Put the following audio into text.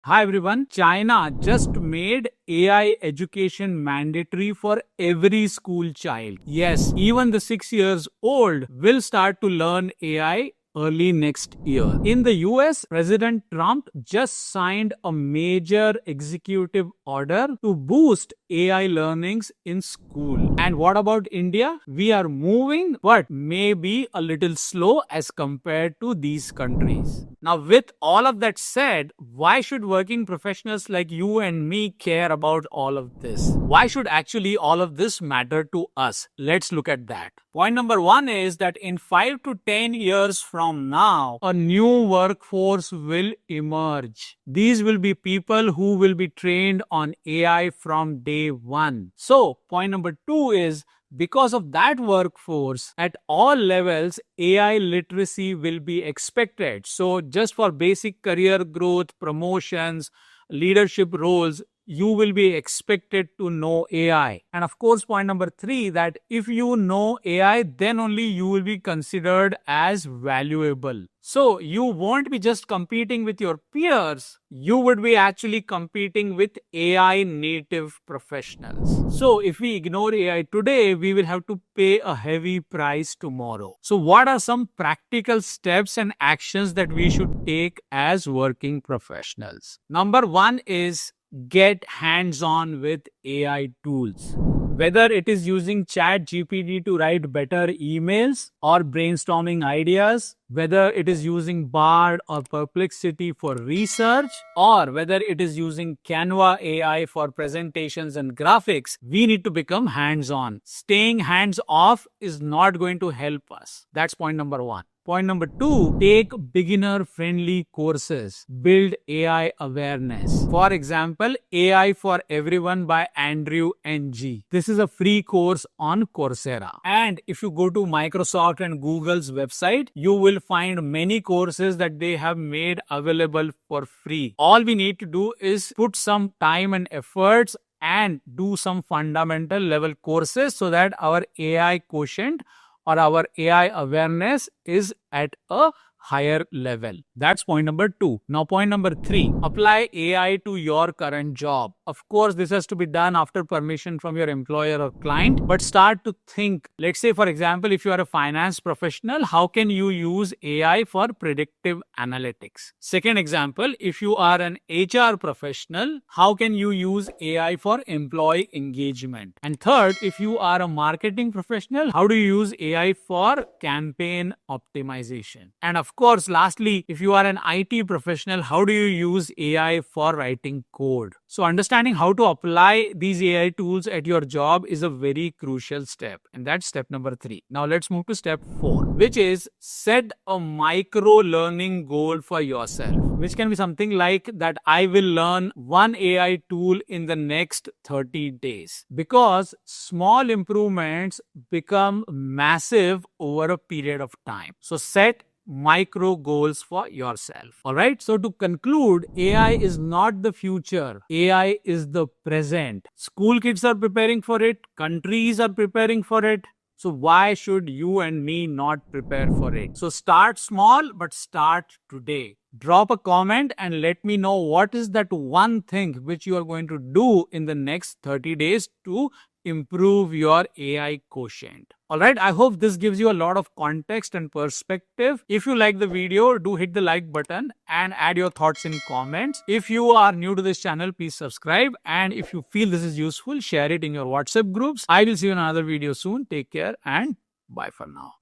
Hi everyone. China just made AI education mandatory for every school child. Yes, even the 6 years old will start to learn AI early next year. In the US, President Trump just signed a major executive order to boost AI learnings in school. And what about India? We are moving, but maybe a little slow as compared to these countries. Now, with all of that said, why should working professionals like you and me care about all of this? Why should actually all of this matter to us? Let's look at that. Point number one is that in 5 to 10 years from now, a new workforce will emerge. These will be people who will be trained on AI from day one. So, point number two is because of that workforce, at all levels, AI literacy will be expected. So, just for basic career growth, promotions, leadership roles, you will be expected to know AI. And of course, point number three, that if you know AI, then only you will be considered as valuable. So you won't be just competing with your peers, you would be actually competing with AI native professionals. So if we ignore AI today, we will have to pay a heavy price tomorrow. So what are some practical steps and actions that we should take as working professionals? Number one is get hands-on with AI tools. Whether it is using Chat GPT to write better emails or brainstorming ideas, whether it is using Bard or Perplexity for research, or whether it is using Canva AI for presentations and graphics, we need to become hands-on. Staying hands-off is not going to help us. That's point number one. Point number two, take beginner-friendly courses. Build AI awareness. For example, AI for Everyone by Andrew Ng. This is a free course on Coursera. And if you go to Microsoft and Google's website, you will find many courses that they have made available for free. All we need to do is put some time and efforts and do some fundamental level courses so that our AI quotient or our AI awareness is at a higher level. That's point number two. Now, point number three, apply AI to your current job. Of course, this has to be done after permission from your employer or client, but start to think. Let's say, for example, if you are a finance professional, how can you use AI for predictive analytics? Second example, if you are an HR professional, how can you use AI for employee engagement? And third, if you are a marketing professional, how do you use AI for campaign optimization? And of course, lastly, if you are an IT professional, how do you use AI for writing code? So understanding how to apply these AI tools at your job is a very crucial step. And that's step number three. Now let's move to step four, which is set a micro learning goal for yourself, which can be something like that I will learn one AI tool in the next 30 days. Because small improvements become massive over a period of time. So set micro goals for yourself. All right. So to conclude, AI is not the future. AI is the present. School kids are preparing for it. Countries are preparing for it. So why should you and me not prepare for it? So start small, but start today. Drop a comment and let me know what is that one thing which you are going to do in the next 30 days to improve your AI quotient. Alright, I hope this gives you a lot of context and perspective. If you like the video, do hit the like button and add your thoughts in comments. If you are new to this channel, please subscribe. And if you feel this is useful, share it in your WhatsApp groups. I will see you in another video soon. Take care and bye for now.